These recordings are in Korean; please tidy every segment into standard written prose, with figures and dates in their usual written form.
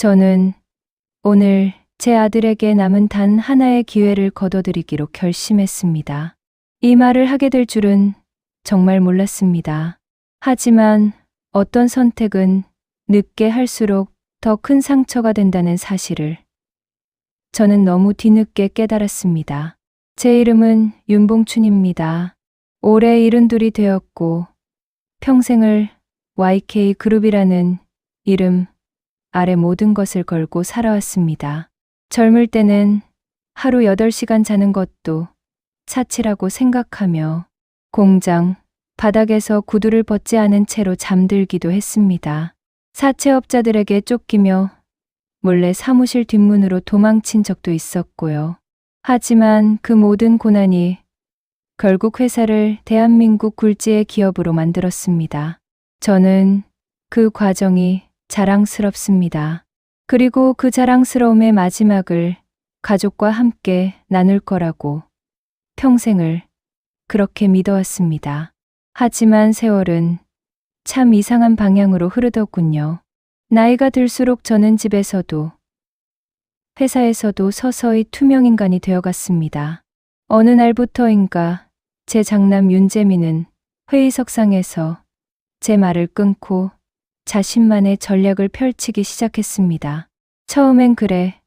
저는 오늘 제 아들에게 남은 단 하나의 기회를 거둬들이기로 결심했습니다. 이 말을 하게 될 줄은 정말 몰랐습니다. 하지만 어떤 선택은 늦게 할수록 더 큰 상처가 된다는 사실을 저는 너무 뒤늦게 깨달았습니다. 제 이름은 윤봉춘입니다. 올해 72이 되었고 평생을 YK그룹이라는 이름 아래 모든 것을 걸고 살아왔습니다. 젊을 때는 하루 8시간 자는 것도 사치라고 생각하며 공장 바닥에서 구두를 벗지 않은 채로 잠들기도 했습니다. 사채업자들에게 쫓기며 몰래 사무실 뒷문으로 도망친 적도 있었고요. 하지만 그 모든 고난이 결국 회사를 대한민국 굴지의 기업으로 만들었습니다. 저는 그 과정이 자랑스럽습니다. 그리고 그 자랑스러움의 마지막을 가족과 함께 나눌 거라고 평생을 그렇게 믿어왔습니다. 하지만 세월은 참 이상한 방향으로 흐르더군요. 나이가 들수록 저는 집에서도 회사에서도 서서히 투명인간이 되어갔습니다. 어느 날부터인가 제 장남 윤재민은 회의석상에서 제 말을 끊고 자신만의 전략을 펼치기 시작했습니다. 처음엔 그래,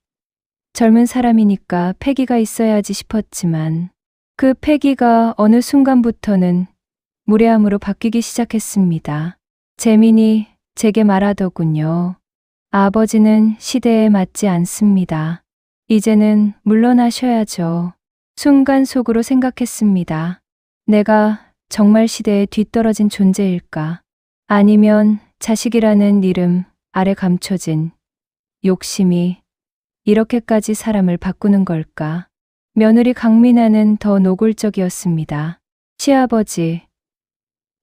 젊은 사람이니까 패기가 있어야지 싶었지만 그 패기가 어느 순간부터는 무례함으로 바뀌기 시작했습니다. 재민이 제게 말하더군요. 아버지는 시대에 맞지 않습니다. 이제는 물러나셔야죠. 순간 속으로 생각했습니다. 내가 정말 시대에 뒤떨어진 존재일까? 아니면 자식이라는 이름 아래 감춰진 욕심이 이렇게까지 사람을 바꾸는 걸까? 며느리 강민아는 더 노골적이었습니다. 시아버지,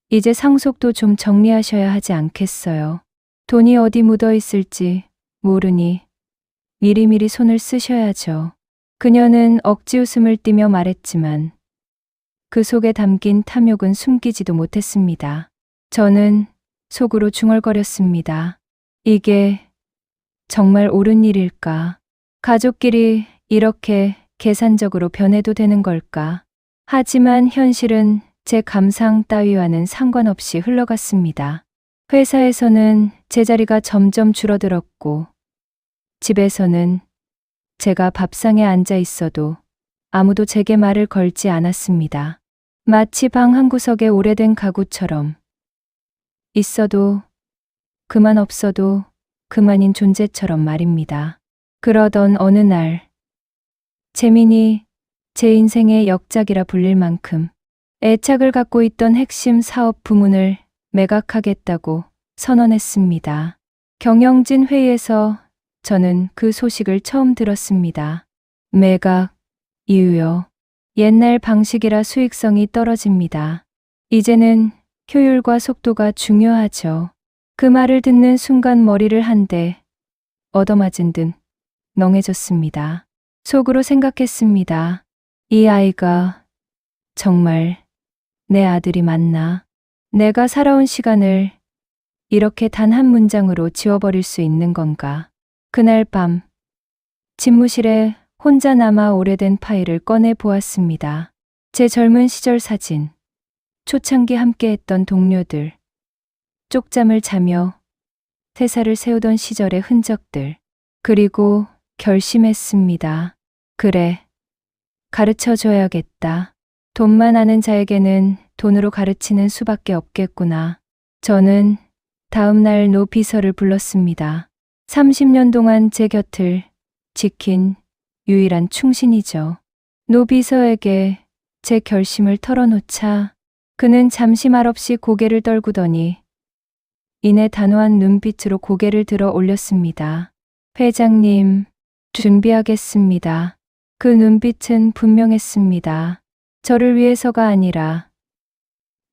이제 상속도 좀 정리하셔야 하지 않겠어요? 돈이 어디 묻어 있을지 모르니 미리미리 손을 쓰셔야죠. 그녀는 억지 웃음을 띠며 말했지만 그 속에 담긴 탐욕은 숨기지도 못했습니다. 저는 속으로 중얼거렸습니다. 이게 정말 옳은 일일까? 가족끼리 이렇게 계산적으로 변해도 되는 걸까? 하지만 현실은 제 감상 따위와는 상관없이 흘러갔습니다. 회사에서는 제 자리가 점점 줄어들었고 집에서는 제가 밥상에 앉아 있어도 아무도 제게 말을 걸지 않았습니다. 마치 방 한 구석에 오래된 가구처럼 있어도 그만 없어도 그만인 존재처럼 말입니다. 그러던 어느 날 재민이 제 인생의 역작이라 불릴 만큼 애착을 갖고 있던 핵심 사업 부문을 매각하겠다고 선언했습니다. 경영진 회의에서 저는 그 소식을 처음 들었습니다. 매각 이유요. 옛날 방식이라 수익성이 떨어집니다. 이제는 효율과 속도가 중요하죠. 그 말을 듣는 순간 머리를 한 대 얻어맞은 듯 멍해졌습니다. 속으로 생각했습니다. 이 아이가 정말 내 아들이 맞나? 내가 살아온 시간을 이렇게 단 한 문장으로 지워버릴 수 있는 건가? 그날 밤 집무실에 혼자 남아 오래된 파일을 꺼내 보았습니다. 제 젊은 시절 사진, 초창기 함께했던 동료들, 쪽잠을 자며 회사를 세우던 시절의 흔적들, 그리고 결심했습니다. 그래, 가르쳐줘야겠다. 돈만 아는 자에게는 돈으로 가르치는 수밖에 없겠구나. 저는 다음 날 노 비서를 불렀습니다. 30년 동안 제 곁을 지킨 유일한 충신이죠. 노 비서에게 제 결심을 털어놓자 그는 잠시 말없이 고개를 떨구더니 이내 단호한 눈빛으로 고개를 들어 올렸습니다. 회장님, 준비하겠습니다. 그 눈빛은 분명했습니다. 저를 위해서가 아니라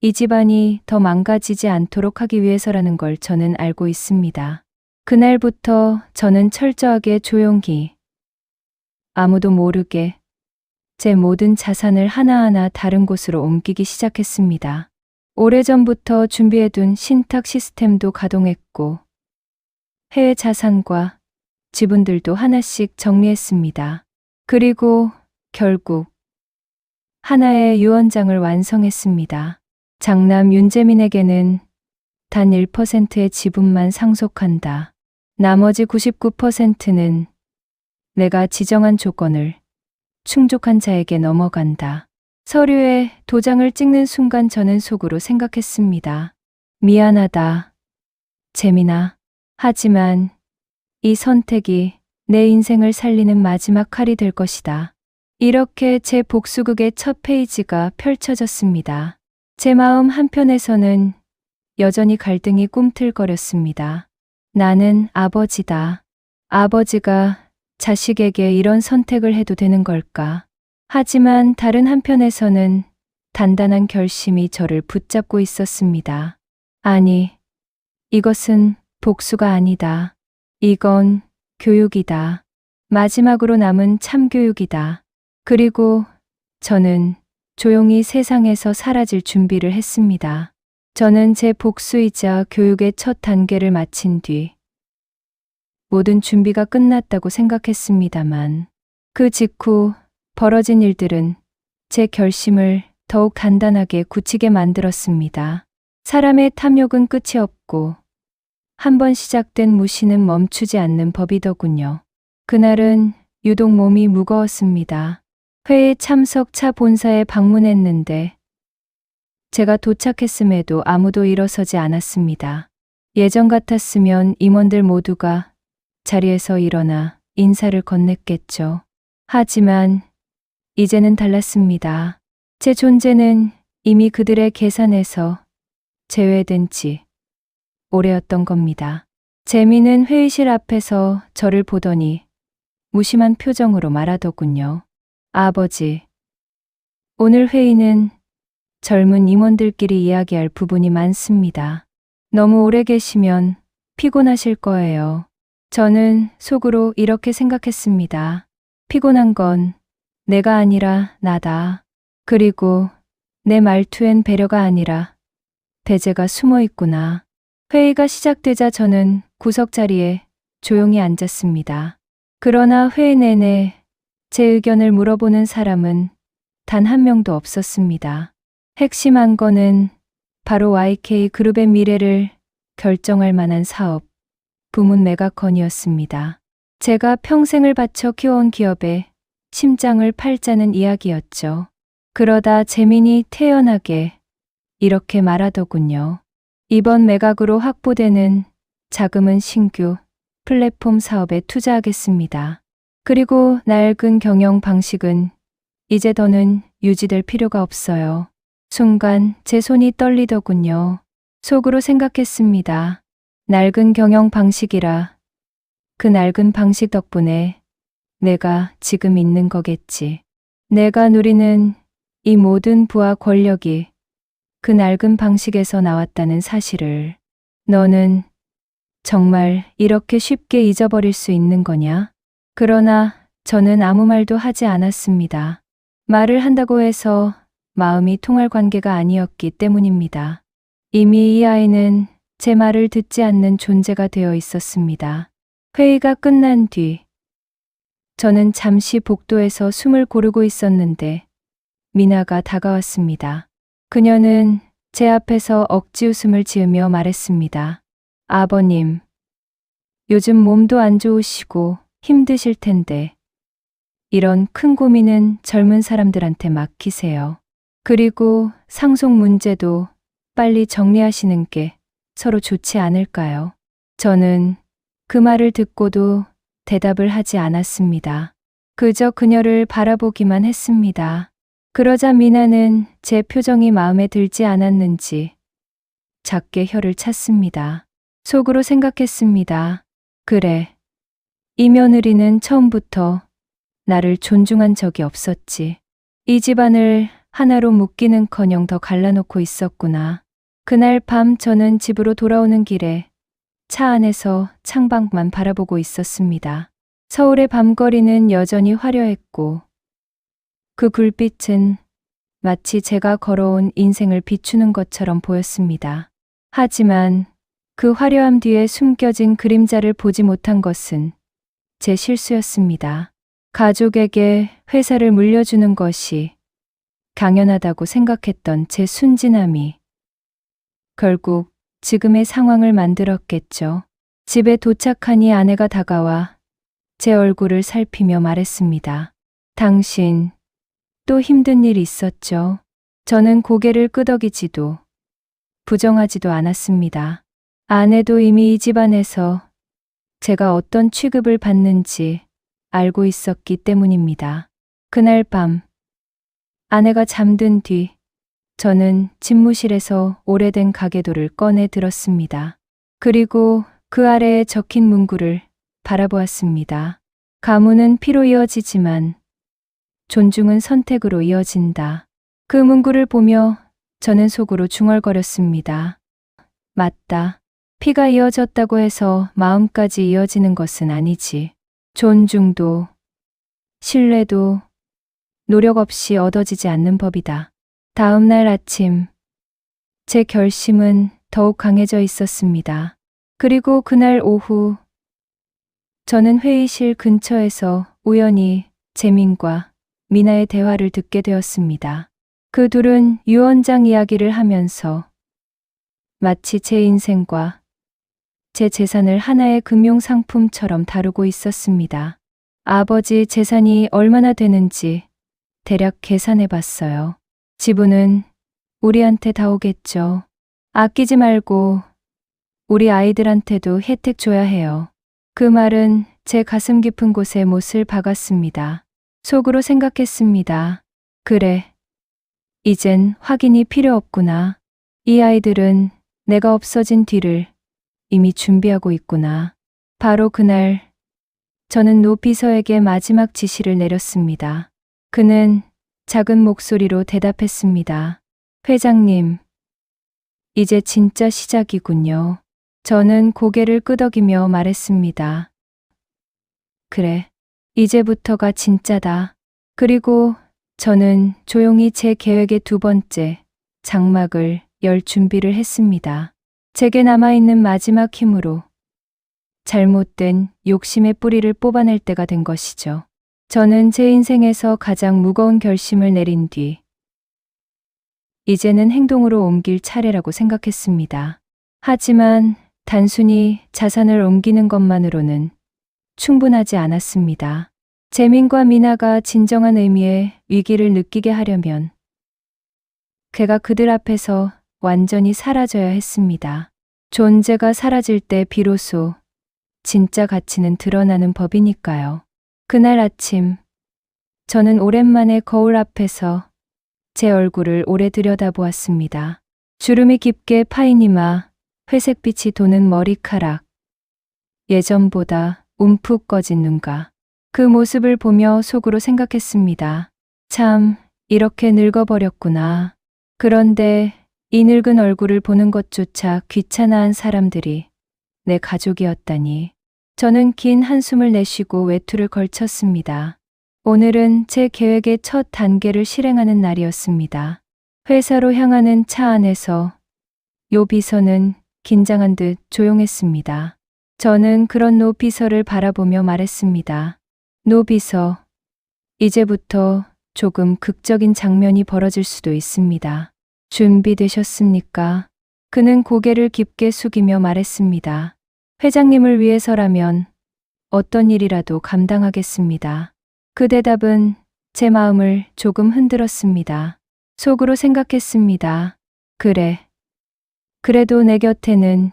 이 집안이 더 망가지지 않도록 하기 위해서라는 걸 저는 알고 있습니다. 그날부터 저는 철저하게 조용히 아무도 모르게 제 모든 자산을 하나하나 다른 곳으로 옮기기 시작했습니다. 오래전부터 준비해둔 신탁 시스템도 가동했고 해외 자산과 지분들도 하나씩 정리했습니다. 그리고 결국 하나의 유언장을 완성했습니다. 장남 윤재민에게는 단 1%의 지분만 상속한다. 나머지 99%는 내가 지정한 조건을 충족한 자에게 넘어간다. 서류에 도장을 찍는 순간 저는 속으로 생각했습니다. 미안하다, 재민아. 하지만 이 선택이 내 인생을 살리는 마지막 칼이 될 것이다. 이렇게 제 복수극의 첫 페이지가 펼쳐졌습니다. 제 마음 한편에서는 여전히 갈등이 꿈틀거렸습니다. 나는 아버지다. 아버지가 자식에게 이런 선택을 해도 되는 걸까? 하지만 다른 한편에서는 단단한 결심이 저를 붙잡고 있었습니다. 아니, 이것은 복수가 아니다. 이건 교육이다. 마지막으로 남은 참교육이다. 그리고 저는 조용히 세상에서 사라질 준비를 했습니다. 저는 제 복수이자 교육의 첫 단계를 마친 뒤 모든 준비가 끝났다고 생각했습니다만 그 직후 벌어진 일들은 제 결심을 더욱 단단하게 굳히게 만들었습니다. 사람의 탐욕은 끝이 없고 한번 시작된 무시는 멈추지 않는 법이더군요. 그날은 유독 몸이 무거웠습니다. 회의 참석차 본사에 방문했는데 제가 도착했음에도 아무도 일어서지 않았습니다. 예전 같았으면 임원들 모두가 자리에서 일어나 인사를 건넸겠죠. 하지만 이제는 달랐습니다. 제 존재는 이미 그들의 계산에서 제외된 지 오래였던 겁니다. 재미는 회의실 앞에서 저를 보더니 무심한 표정으로 말하더군요. 아버지, 오늘 회의는 젊은 임원들끼리 이야기할 부분이 많습니다. 너무 오래 계시면 피곤하실 거예요. 저는 속으로 이렇게 생각했습니다. 피곤한 건 내가 아니라 나다. 그리고 내 말투엔 배려가 아니라 배제가 숨어 있구나. 회의가 시작되자 저는 구석 자리에 조용히 앉았습니다. 그러나 회의 내내 제 의견을 물어보는 사람은 단 한 명도 없었습니다. 핵심한 거는 바로 YK그룹의 미래를 결정할 만한 사업, 부문 메가컨이었습니다. 제가 평생을 바쳐 키워온 기업에 심장을 팔자는 이야기였죠. 그러다 재민이 태연하게 이렇게 말하더군요. 이번 매각으로 확보되는 자금은 신규 플랫폼 사업에 투자하겠습니다. 그리고 낡은 경영 방식은 이제 더는 유지될 필요가 없어요. 순간 제 손이 떨리더군요. 속으로 생각했습니다. 낡은 경영 방식이라 그 낡은 방식 덕분에 내가 지금 있는 거겠지. 내가 누리는 이 모든 부와 권력이 그 낡은 방식에서 나왔다는 사실을 너는 정말 이렇게 쉽게 잊어버릴 수 있는 거냐? 그러나 저는 아무 말도 하지 않았습니다. 말을 한다고 해서 마음이 통할 관계가 아니었기 때문입니다. 이미 이 아이는 제 말을 듣지 않는 존재가 되어 있었습니다. 회의가 끝난 뒤 저는 잠시 복도에서 숨을 고르고 있었는데 미나가 다가왔습니다. 그녀는 제 앞에서 억지 웃음을 지으며 말했습니다. 아버님, 요즘 몸도 안 좋으시고 힘드실 텐데 이런 큰 고민은 젊은 사람들한테 맡기세요. 그리고 상속 문제도 빨리 정리하시는 게 서로 좋지 않을까요? 저는 그 말을 듣고도 대답을 하지 않았습니다. 그저 그녀를 바라보기만 했습니다. 그러자 미나는 제 표정이 마음에 들지 않았는지 작게 혀를 찼습니다. 속으로 생각했습니다. 그래, 이 며느리는 처음부터 나를 존중한 적이 없었지. 이 집안을 하나로 묶기는커녕 더 갈라놓고 있었구나. 그날 밤 저는 집으로 돌아오는 길에 차 안에서 창밖만 바라보고 있었습니다. 서울의 밤거리는 여전히 화려했고 그 불빛은 마치 제가 걸어온 인생을 비추는 것처럼 보였습니다. 하지만 그 화려함 뒤에 숨겨진 그림자를 보지 못한 것은 제 실수였습니다. 가족에게 회사를 물려주는 것이 당연하다고 생각했던 제 순진함이 결국 지금의 상황을 만들었겠죠. 집에 도착하니 아내가 다가와 제 얼굴을 살피며 말했습니다. 당신 또 힘든 일 있었죠? 저는 고개를 끄덕이지도 부정하지도 않았습니다. 아내도 이미 이 집안에서 제가 어떤 취급을 받는지 알고 있었기 때문입니다. 그날 밤 아내가 잠든 뒤 저는 집무실에서 오래된 가계도를 꺼내 들었습니다. 그리고 그 아래에 적힌 문구를 바라보았습니다. 가문은 피로 이어지지만 존중은 선택으로 이어진다. 그 문구를 보며 저는 속으로 중얼거렸습니다. 맞다. 피가 이어졌다고 해서 마음까지 이어지는 것은 아니지. 존중도, 신뢰도 노력 없이 얻어지지 않는 법이다. 다음 날 아침, 제 결심은 더욱 강해져 있었습니다. 그리고 그날 오후, 저는 회의실 근처에서 우연히 재민과 미나의 대화를 듣게 되었습니다. 그 둘은 유언장 이야기를 하면서 마치 제 인생과 제 재산을 하나의 금융상품처럼 다루고 있었습니다. 아버지 재산이 얼마나 되는지 대략 계산해 봤어요. 지분은 우리한테 다 오겠죠. 아끼지 말고 우리 아이들한테도 혜택 줘야 해요. 그 말은 제 가슴 깊은 곳에 못을 박았습니다. 속으로 생각했습니다. 그래. 이젠 확인이 필요 없구나. 이 아이들은 내가 없어진 뒤를 이미 준비하고 있구나. 바로 그날 저는 노 비서에게 마지막 지시를 내렸습니다. 그는 작은 목소리로 대답했습니다. 회장님, 이제 진짜 시작이군요. 저는 고개를 끄덕이며 말했습니다. 그래, 이제부터가 진짜다. 그리고 저는 조용히 제 계획의 두 번째 장막을 열 준비를 했습니다. 제게 남아있는 마지막 힘으로 잘못된 욕심의 뿌리를 뽑아낼 때가 된 것이죠. 저는 제 인생에서 가장 무거운 결심을 내린 뒤 이제는 행동으로 옮길 차례라고 생각했습니다. 하지만 단순히 자산을 옮기는 것만으로는 충분하지 않았습니다. 재민과 미나가 진정한 의미의 위기를 느끼게 하려면 걔가 그들 앞에서 완전히 사라져야 했습니다. 존재가 사라질 때 비로소 진짜 가치는 드러나는 법이니까요. 그날 아침, 저는 오랜만에 거울 앞에서 제 얼굴을 오래 들여다보았습니다. 주름이 깊게 파인 이마, 회색빛이 도는 머리카락, 예전보다 움푹 꺼진 눈가. 그 모습을 보며 속으로 생각했습니다. 참, 이렇게 늙어버렸구나. 그런데 이 늙은 얼굴을 보는 것조차 귀찮아한 사람들이 내 가족이었다니. 저는 긴 한숨을 내쉬고 외투를 걸쳤습니다. 오늘은 제 계획의 첫 단계를 실행하는 날이었습니다. 회사로 향하는 차 안에서 요 비서는 긴장한 듯 조용했습니다. 저는 그런 노 비서를 바라보며 말했습니다. 노 비서, 이제부터 조금 극적인 장면이 벌어질 수도 있습니다. 준비되셨습니까? 그는 고개를 깊게 숙이며 말했습니다. 회장님을 위해서라면 어떤 일이라도 감당하겠습니다. 그 대답은 제 마음을 조금 흔들었습니다. 속으로 생각했습니다. 그래. 그래도 내 곁에는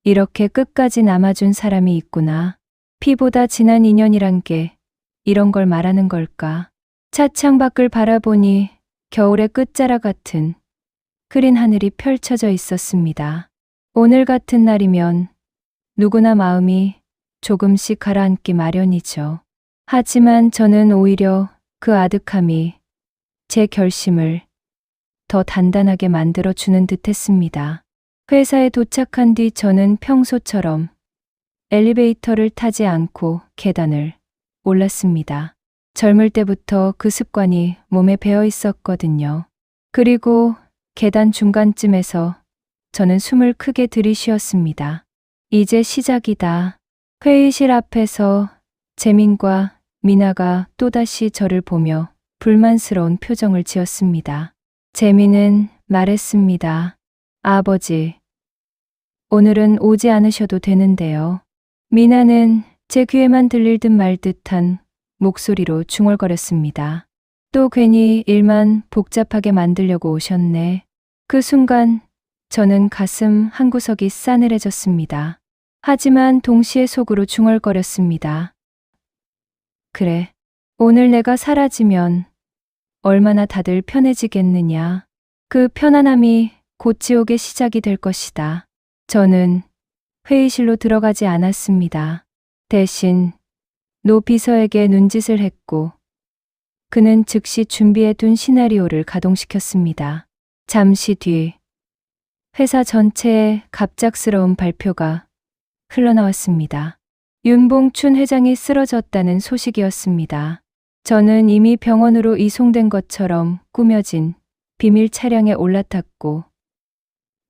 이렇게 끝까지 남아준 사람이 있구나. 피보다 진한 인연이란 게 이런 걸 말하는 걸까? 차창 밖을 바라보니 겨울의 끝자락 같은 흐린 하늘이 펼쳐져 있었습니다. 오늘 같은 날이면 누구나 마음이 조금씩 가라앉기 마련이죠. 하지만 저는 오히려 그 아득함이 제 결심을 더 단단하게 만들어주는 듯했습니다. 회사에 도착한 뒤 저는 평소처럼 엘리베이터를 타지 않고 계단을 올랐습니다. 젊을 때부터 그 습관이 몸에 배어 있었거든요. 그리고 계단 중간쯤에서 저는 숨을 크게 들이쉬었습니다. 이제 시작이다. 회의실 앞에서 재민과 미나가 또다시 저를 보며 불만스러운 표정을 지었습니다. 재민은 말했습니다. 아버지, 오늘은 오지 않으셔도 되는데요. 미나는 제 귀에만 들릴 듯 말 듯한 목소리로 중얼거렸습니다. 또 괜히 일만 복잡하게 만들려고 오셨네. 그 순간 저는 가슴 한구석이 싸늘해졌습니다. 하지만 동시에 속으로 중얼거렸습니다. 그래, 오늘 내가 사라지면 얼마나 다들 편해지겠느냐. 그 편안함이 곧 지옥의 시작이 될 것이다. 저는 회의실로 들어가지 않았습니다. 대신 노 비서에게 눈짓을 했고 그는 즉시 준비해둔 시나리오를 가동시켰습니다. 잠시 뒤 회사 전체에 갑작스러운 발표가 흘러나왔습니다. 윤봉춘 회장이 쓰러졌다는 소식이었습니다. 저는 이미 병원으로 이송된 것처럼 꾸며진 비밀 차량에 올라탔고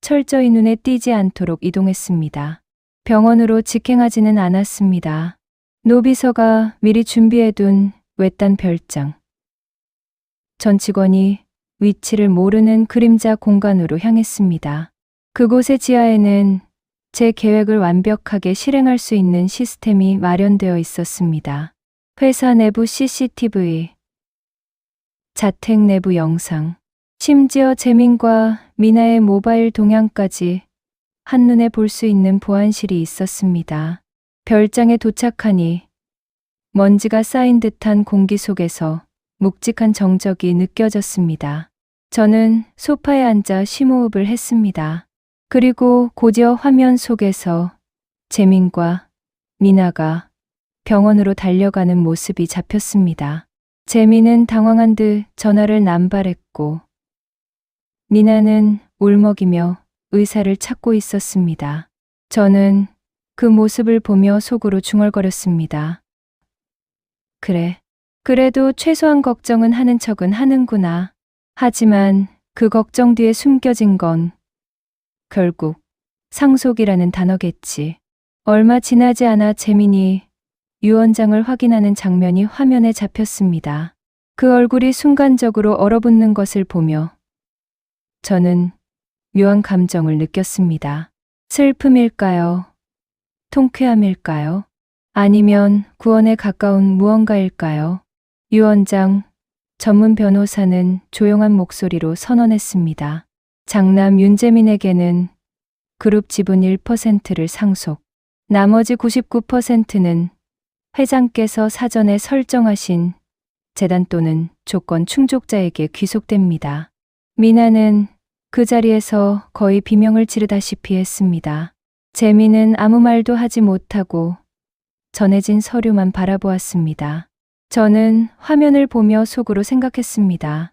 철저히 눈에 띄지 않도록 이동했습니다. 병원으로 직행하지는 않았습니다. 노 비서가 미리 준비해둔 외딴 별장. 전 직원이 위치를 모르는 그림자 공간으로 향했습니다. 그곳의 지하에는 제 계획을 완벽하게 실행할 수 있는 시스템이 마련되어 있었습니다. 회사 내부 CCTV, 자택 내부 영상, 심지어 재민과 미나의 모바일 동향까지 한눈에 볼 수 있는 보안실이 있었습니다. 별장에 도착하니 먼지가 쌓인 듯한 공기 속에서 묵직한 정적이 느껴졌습니다. 저는 소파에 앉아 심호흡을 했습니다. 그리고 곧이어 화면 속에서 재민과 미나가 병원으로 달려가는 모습이 잡혔습니다. 재민은 당황한 듯 전화를 남발했고 미나는 울먹이며 의사를 찾고 있었습니다. 저는 그 모습을 보며 속으로 중얼거렸습니다. 그래, 그래도 최소한 걱정은 하는 척은 하는구나. 하지만 그 걱정 뒤에 숨겨진 건 결국 상속이라는 단어겠지. 얼마 지나지 않아 재민이 유언장을 확인하는 장면이 화면에 잡혔습니다. 그 얼굴이 순간적으로 얼어붙는 것을 보며 저는 묘한 감정을 느꼈습니다. 슬픔일까요? 통쾌함일까요? 아니면 구원에 가까운 무언가일까요? 유언장, 전문 변호사는 조용한 목소리로 선언했습니다. 장남 윤재민에게는 그룹 지분 1%를 상속, 나머지 99%는 회장께서 사전에 설정하신 재단 또는 조건 충족자에게 귀속됩니다. 미나는 그 자리에서 거의 비명을 지르다시피 했습니다. 재민은 아무 말도 하지 못하고 전해진 서류만 바라보았습니다. 저는 화면을 보며 속으로 생각했습니다.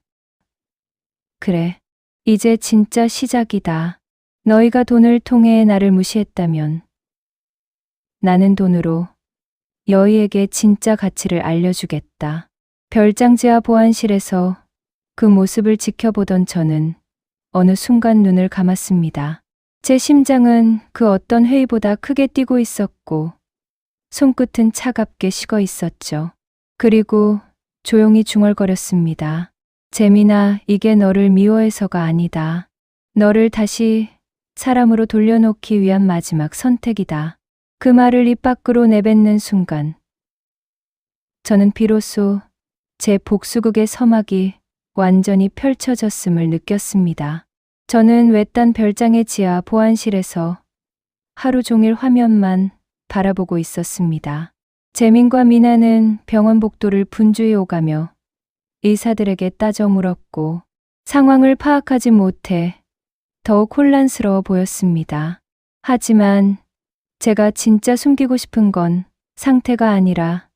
그래, 이제 진짜 시작이다. 너희가 돈을 통해 나를 무시했다면 나는 돈으로 너희에게 진짜 가치를 알려주겠다. 별장 지하 보안실에서 그 모습을 지켜보던 저는 어느 순간 눈을 감았습니다. 제 심장은 그 어떤 회의보다 크게 뛰고 있었고 손끝은 차갑게 식어 있었죠. 그리고 조용히 중얼거렸습니다. 재민아, 이게 너를 미워해서가 아니다. 너를 다시 사람으로 돌려놓기 위한 마지막 선택이다. 그 말을 입 밖으로 내뱉는 순간 저는 비로소 제 복수극의 서막이 완전히 펼쳐졌음을 느꼈습니다. 저는 외딴 별장의 지하 보안실에서 하루 종일 화면만 바라보고 있었습니다. 재민과 미나는 병원 복도를 분주히 오가며 의사들에게 따져 물었고 상황을 파악하지 못해 더욱 혼란스러워 보였습니다. 하지만 제가 진짜 숨기고 싶은 건 상태가 아니라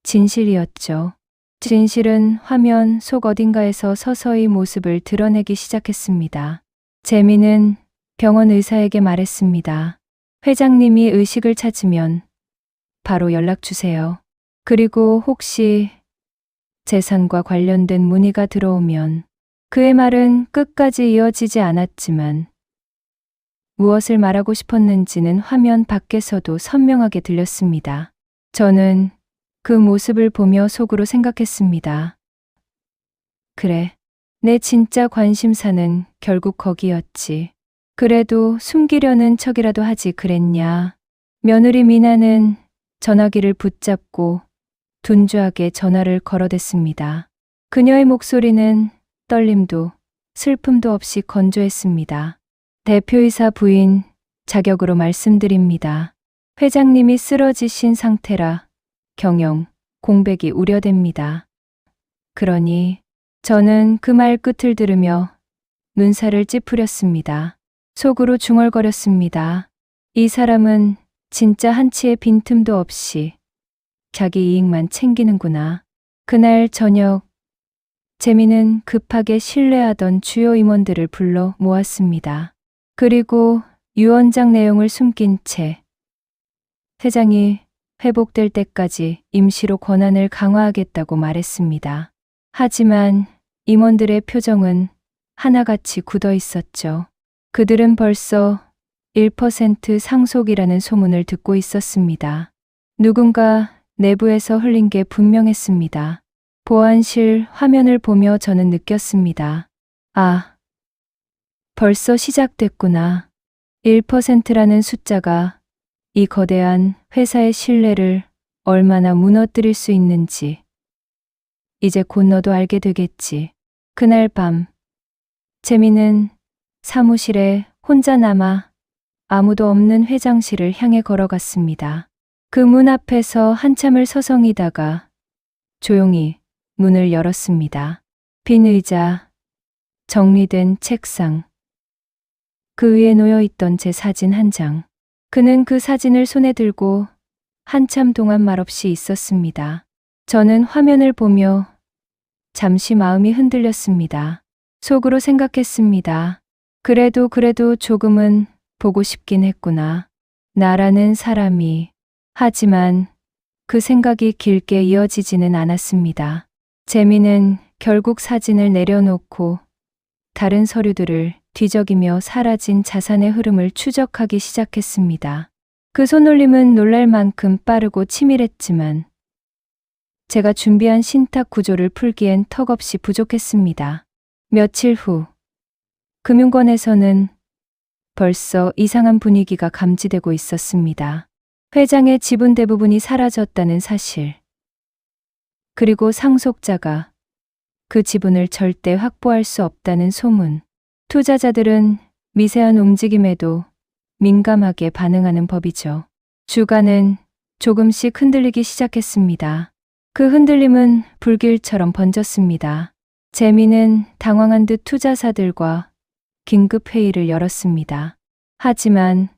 진실이었죠. 진실은 화면 속 어딘가에서 서서히 모습을 드러내기 시작했습니다. 재민은 병원 의사에게 말했습니다. 회장님이 의식을 찾으면 바로 연락 주세요. 그리고 혹시 재산과 관련된 문의가 들어오면 그의 말은 끝까지 이어지지 않았지만 무엇을 말하고 싶었는지는 화면 밖에서도 선명하게 들렸습니다. 저는 그 모습을 보며 속으로 생각했습니다. 그래, 내 진짜 관심사는 결국 거기였지. 그래도 숨기려는 척이라도 하지 그랬냐. 며느리 미나는 전화기를 붙잡고 둔주하게 전화를 걸어댔습니다. 그녀의 목소리는 떨림도 슬픔도 없이 건조했습니다. 대표이사 부인 자격으로 말씀드립니다. 회장님이 쓰러지신 상태라 경영, 공백이 우려됩니다. 그러니 저는 그 말 끝을 들으며 눈살을 찌푸렸습니다. 속으로 중얼거렸습니다. 이 사람은 진짜 한치의 빈틈도 없이 자기 이익만 챙기는구나. 그날 저녁 재미는 급하게 신뢰하던 주요 임원들을 불러 모았습니다. 그리고 유언장 내용을 숨긴 채 회장이 회복될 때까지 임시로 권한을 강화하겠다고 말했습니다. 하지만 임원들의 표정은 하나같이 굳어 있었죠. 그들은 벌써 1% 상속이라는 소문을 듣고 있었습니다. 누군가 내부에서 흘린 게 분명했습니다. 보안실 화면을 보며 저는 느꼈습니다. 아, 벌써 시작됐구나. 1%라는 숫자가 이 거대한 회사의 신뢰를 얼마나 무너뜨릴 수 있는지 이제 곧 너도 알게 되겠지. 그날 밤 재미는 사무실에 혼자 남아 아무도 없는 회장실을 향해 걸어갔습니다. 그 문 앞에서 한참을 서성이다가 조용히 문을 열었습니다. 빈 의자, 정리된 책상, 그 위에 놓여있던 제 사진 한 장. 그는 그 사진을 손에 들고 한참 동안 말없이 있었습니다. 저는 화면을 보며 잠시 마음이 흔들렸습니다. 속으로 생각했습니다. 그래도 조금은 보고 싶긴 했구나. 나라는 사람이. 하지만 그 생각이 길게 이어지지는 않았습니다. 재미는 결국 사진을 내려놓고 다른 서류들을 뒤적이며 사라진 자산의 흐름을 추적하기 시작했습니다. 그 손놀림은 놀랄 만큼 빠르고 치밀했지만 제가 준비한 신탁 구조를 풀기엔 턱없이 부족했습니다. 며칠 후 금융권에서는 벌써 이상한 분위기가 감지되고 있었습니다. 회장의 지분 대부분이 사라졌다는 사실, 그리고 상속자가 그 지분을 절대 확보할 수 없다는 소문. 투자자들은 미세한 움직임에도 민감하게 반응하는 법이죠. 주가는 조금씩 흔들리기 시작했습니다. 그 흔들림은 불길처럼 번졌습니다. 재미는 당황한 듯 투자사들과 긴급 회의를 열었습니다. 하지만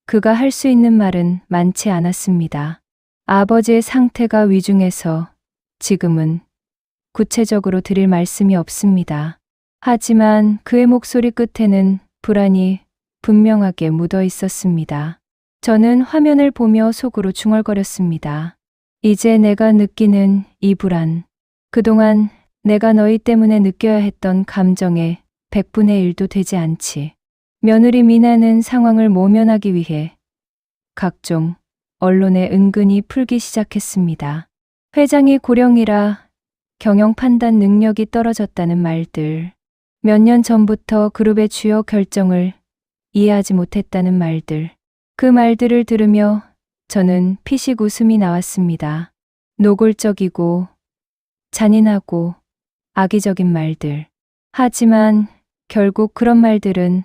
그가 할 수 있는 말은 많지 않았습니다. 아버지의 상태가 위중해서 지금은 구체적으로 드릴 말씀이 없습니다. 하지만 그의 목소리 끝에는 불안이 분명하게 묻어 있었습니다. 저는 화면을 보며 속으로 중얼거렸습니다. 이제 내가 느끼는 이 불안, 그동안 내가 너희 때문에 느껴야 했던 감정의 100분의 1도 되지 않지. 며느리 미나는 상황을 모면하기 위해 각종 언론에 은근히 풀기 시작했습니다. 회장이 고령이라 경영 판단 능력이 떨어졌다는 말들, 몇 년 전부터 그룹의 주요 결정을 이해하지 못했다는 말들, 그 말들을 들으며 저는 피식 웃음이 나왔습니다. 노골적이고 잔인하고 악의적인 말들. 하지만 결국 그런 말들은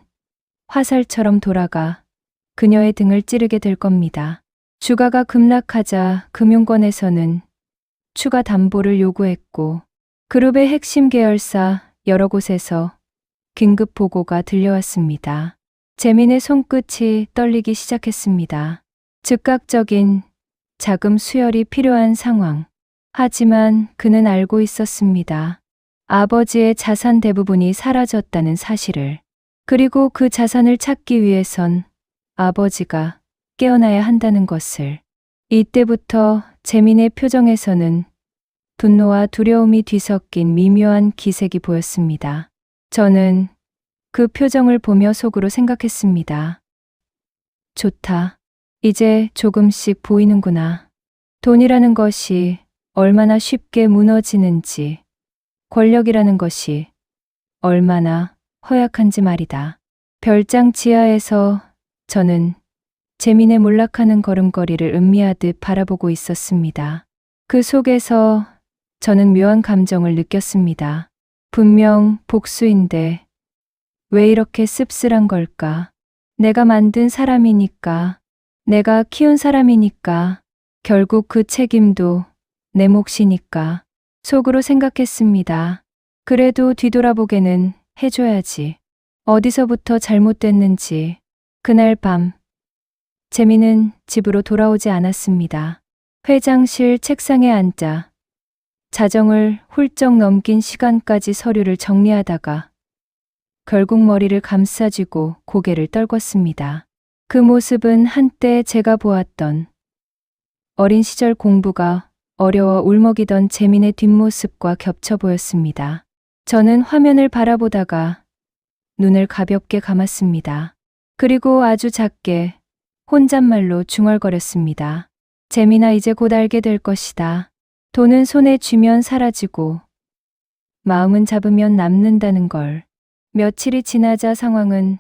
화살처럼 돌아가 그녀의 등을 찌르게 될 겁니다. 주가가 급락하자 금융권에서는 추가 담보를 요구했고 그룹의 핵심 계열사 여러 곳에서 긴급 보고가 들려왔습니다. 재민의 손끝이 떨리기 시작했습니다. 즉각적인 자금 수혈이 필요한 상황. 하지만 그는 알고 있었습니다. 아버지의 자산 대부분이 사라졌다는 사실을. 그리고 그 자산을 찾기 위해선 아버지가 깨어나야 한다는 것을. 이때부터 재민의 표정에서는 분노와 두려움이 뒤섞인 미묘한 기색이 보였습니다. 저는 그 표정을 보며 속으로 생각했습니다. 좋다. 이제 조금씩 보이는구나. 돈이라는 것이 얼마나 쉽게 무너지는지, 권력이라는 것이 얼마나 허약한지 말이다. 별장 지하에서 저는 재민의 몰락하는 걸음걸이를 음미하듯 바라보고 있었습니다. 그 속에서 저는 묘한 감정을 느꼈습니다. 분명 복수인데 왜 이렇게 씁쓸한 걸까? 내가 만든 사람이니까, 내가 키운 사람이니까, 결국 그 책임도 내 몫이니까 속으로 생각했습니다. 그래도 뒤돌아보게는 해줘야지. 어디서부터 잘못됐는지. 그날 밤 재민은 집으로 돌아오지 않았습니다. 회장실 책상에 앉아 자정을 훌쩍 넘긴 시간까지 서류를 정리하다가 결국 머리를 감싸쥐고 고개를 떨궜습니다. 그 모습은 한때 제가 보았던 어린 시절 공부가 어려워 울먹이던 재민의 뒷모습과 겹쳐 보였습니다. 저는 화면을 바라보다가 눈을 가볍게 감았습니다. 그리고 아주 작게 혼잣말로 중얼거렸습니다. 재민아, 이제 곧 알게 될 것이다. 돈은 손에 쥐면 사라지고 마음은 잡으면 남는다는 걸. 며칠이 지나자 상황은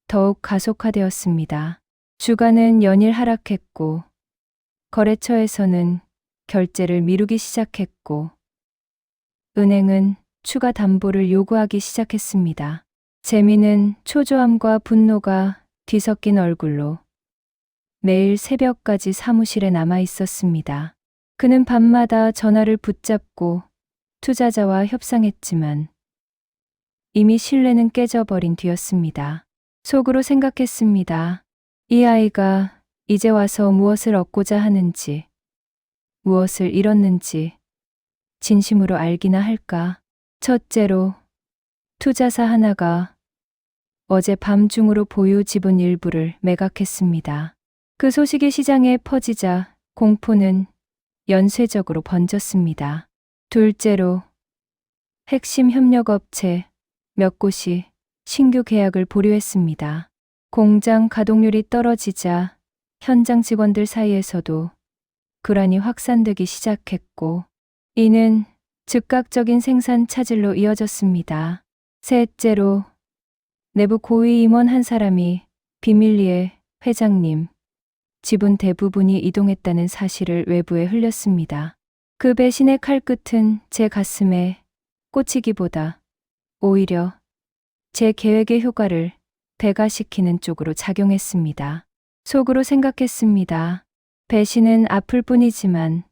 더욱 가속화되었습니다. 주가는 연일 하락했고 거래처에서는 결제를 미루기 시작했고 은행은 추가 담보를 요구하기 시작했습니다. 재민은 초조함과 분노가 뒤섞인 얼굴로 매일 새벽까지 사무실에 남아 있었습니다. 그는 밤마다 전화를 붙잡고 투자자와 협상했지만 이미 신뢰는 깨져버린 뒤였습니다. 속으로 생각했습니다. 이 아이가 이제 와서 무엇을 얻고자 하는지, 무엇을 잃었는지 진심으로 알기나 할까. 첫째로 투자사 하나가 어제 밤중으로 보유 지분 일부를 매각했습니다. 그 소식이 시장에 퍼지자 공포는 연쇄적으로 번졌습니다. 둘째로 핵심 협력업체 몇 곳이 신규 계약을 보류했습니다. 공장 가동률이 떨어지자 현장 직원들 사이에서도 불안이 확산되기 시작했고 이는 즉각적인 생산 차질로 이어졌습니다. 셋째로 내부 고위 임원 한 사람이 비밀리에 회장님 지분 대부분이 이동했다는 사실을 외부에 흘렸습니다. 그 배신의 칼끝은 제 가슴에 꽂히기보다 오히려 제 계획의 효과를 배가시키는 쪽으로 작용했습니다. 속으로 생각했습니다. 배신은 아플 뿐이지만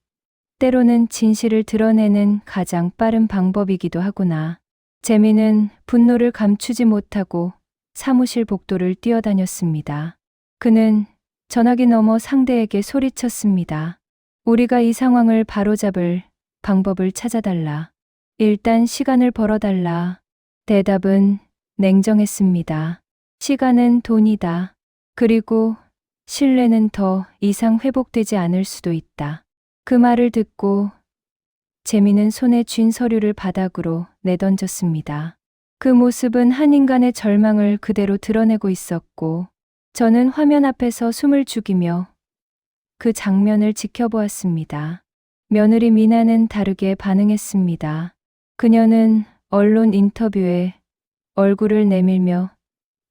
때로는 진실을 드러내는 가장 빠른 방법이기도 하구나. 재민은 분노를 감추지 못하고 사무실 복도를 뛰어다녔습니다. 그는 전화기 너머 상대에게 소리쳤습니다. 우리가 이 상황을 바로잡을 방법을 찾아달라. 일단 시간을 벌어달라. 대답은 냉정했습니다. 시간은 돈이다. 그리고 신뢰는 더 이상 회복되지 않을 수도 있다. 그 말을 듣고 재민은 손에 쥔 서류를 바닥으로 내던졌습니다. 그 모습은 한 인간의 절망을 그대로 드러내고 있었고 저는 화면 앞에서 숨을 죽이며 그 장면을 지켜보았습니다. 며느리 미나는 다르게 반응했습니다. 그녀는 언론 인터뷰에 얼굴을 내밀며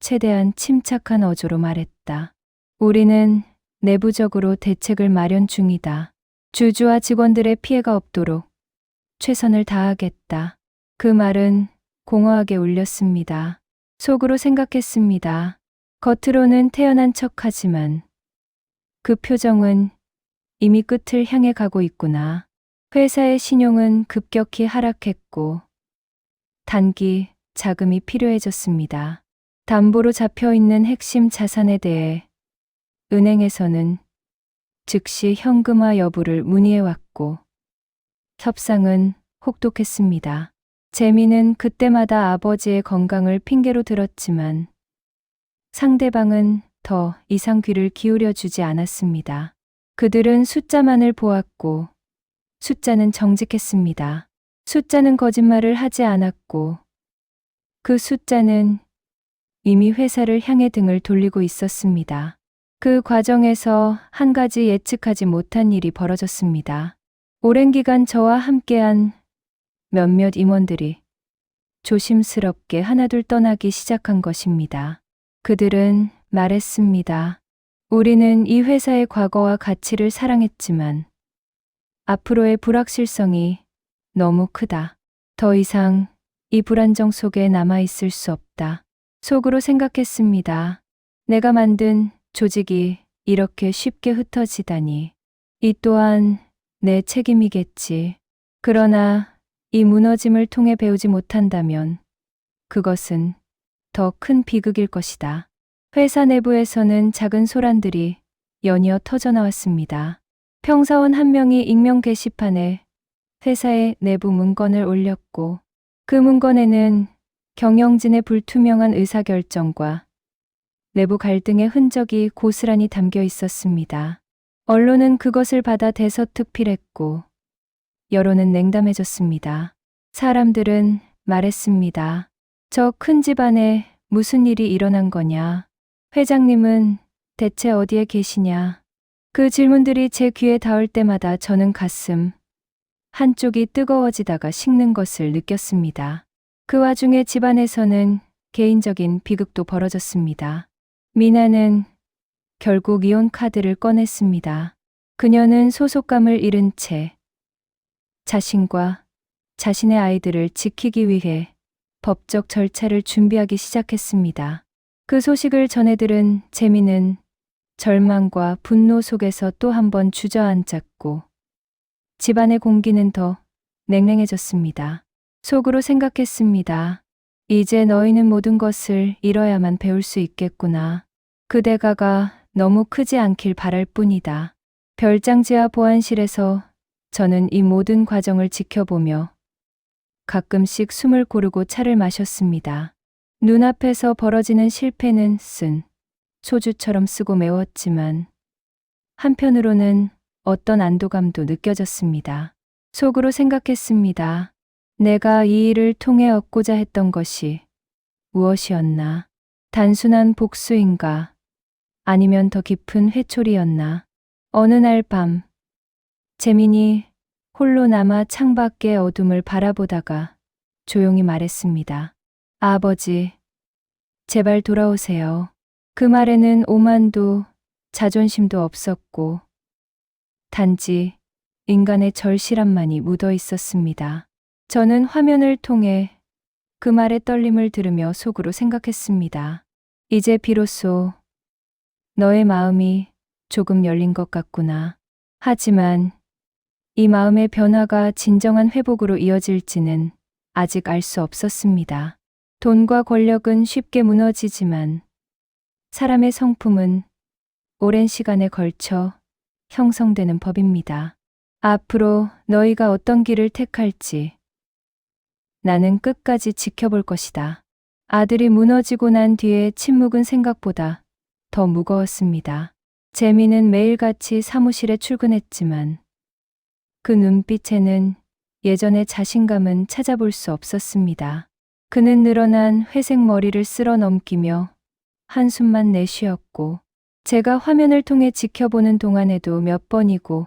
최대한 침착한 어조로 말했다. 우리는 내부적으로 대책을 마련 중이다. 주주와 직원들의 피해가 없도록 최선을 다하겠다. 그 말은 공허하게 울렸습니다. 속으로 생각했습니다. 겉으로는 태연한 척하지만 그 표정은 이미 끝을 향해 가고 있구나. 회사의 신용은 급격히 하락했고 단기 자금이 필요해졌습니다. 담보로 잡혀있는 핵심 자산에 대해 은행에서는 즉시 현금화 여부를 문의해왔고 협상은 혹독했습니다. 재민은 그때마다 아버지의 건강을 핑계로 들었지만 상대방은 더 이상 귀를 기울여 주지 않았습니다. 그들은 숫자만을 보았고 숫자는 정직했습니다. 숫자는 거짓말을 하지 않았고 그 숫자는 이미 회사를 향해 등을 돌리고 있었습니다. 그 과정에서 한 가지 예측하지 못한 일이 벌어졌습니다. 오랜 기간 저와 함께한 몇몇 임원들이 조심스럽게 하나둘 떠나기 시작한 것입니다. 그들은 말했습니다. 우리는 이 회사의 과거와 가치를 사랑했지만 앞으로의 불확실성이 너무 크다. 더 이상 이 불안정 속에 남아있을 수 없다. 속으로 생각했습니다. 내가 만든 조직이 이렇게 쉽게 흩어지다니. 이 또한 내 책임이겠지. 그러나 이 무너짐을 통해 배우지 못한다면 그것은 더 큰 비극일 것이다. 회사 내부에서는 작은 소란들이 연이어 터져나왔습니다. 평사원 한 명이 익명 게시판에 회사의 내부 문건을 올렸고 그 문건에는 경영진의 불투명한 의사결정과 내부 갈등의 흔적이 고스란히 담겨 있었습니다. 언론은 그것을 받아 대서특필했고 여론은 냉담해졌습니다. 사람들은 말했습니다. 저 큰 집안에 무슨 일이 일어난 거냐? 회장님은 대체 어디에 계시냐? 그 질문들이 제 귀에 닿을 때마다 저는 가슴 한쪽이 뜨거워지다가 식는 것을 느꼈습니다. 그 와중에 집안에서는 개인적인 비극도 벌어졌습니다. 미나는 결국 이혼 카드를 꺼냈습니다. 그녀는 소속감을 잃은 채 자신과 자신의 아이들을 지키기 위해 법적 절차를 준비하기 시작했습니다. 그 소식을 전해들은 재미는 절망과 분노 속에서 또 한 번 주저앉았고 집안의 공기는 더 냉랭해졌습니다. 속으로 생각했습니다. 이제 너희는 모든 것을 잃어야만 배울 수 있겠구나. 그 대가가 너무 크지 않길 바랄 뿐이다. 별장지하 보안실에서 저는 이 모든 과정을 지켜보며 가끔씩 숨을 고르고 차를 마셨습니다. 눈앞에서 벌어지는 실패는 쓴 소주처럼 쓰고 매웠지만 한편으로는 어떤 안도감도 느껴졌습니다. 속으로 생각했습니다. 내가 이 일을 통해 얻고자 했던 것이 무엇이었나? 단순한 복수인가? 아니면 더 깊은 회초리였나? 어느 날 밤, 재민이 홀로 남아 창밖의 어둠을 바라보다가 조용히 말했습니다. 아버지, 제발 돌아오세요. 그 말에는 오만도 자존심도 없었고 단지 인간의 절실함만이 묻어 있었습니다. 저는 화면을 통해 그 말의 떨림을 들으며 속으로 생각했습니다. 이제 비로소 너의 마음이 조금 열린 것 같구나. 하지만 이 마음의 변화가 진정한 회복으로 이어질지는 아직 알 수 없었습니다. 돈과 권력은 쉽게 무너지지만 사람의 성품은 오랜 시간에 걸쳐 형성되는 법입니다. 앞으로 너희가 어떤 길을 택할지 나는 끝까지 지켜볼 것이다. 아들이 무너지고 난 뒤에 침묵은 생각보다 더 무거웠습니다. 재미는 매일같이 사무실에 출근했지만 그 눈빛에는 예전의 자신감은 찾아볼 수 없었습니다. 그는 늘어난 회색 머리를 쓸어 넘기며 한숨만 내쉬었고 제가 화면을 통해 지켜보는 동안에도 몇 번이고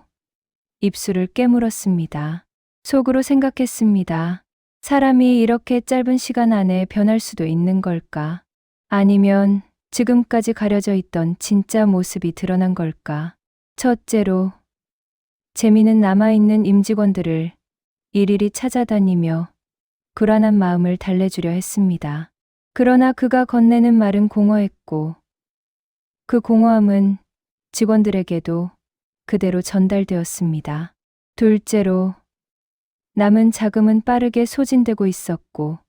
입술을 깨물었습니다. 속으로 생각했습니다. 사람이 이렇게 짧은 시간 안에 변할 수도 있는 걸까? 아니면 지금까지 가려져 있던 진짜 모습이 드러난 걸까? 첫째로, 재미는 남아있는 임직원들을 일일이 찾아다니며 불안한 마음을 달래주려 했습니다. 그러나 그가 건네는 말은 공허했고 그 공허함은 직원들에게도 그대로 전달되었습니다. 둘째로, 남은 자금은 빠르게 소진되고 있었고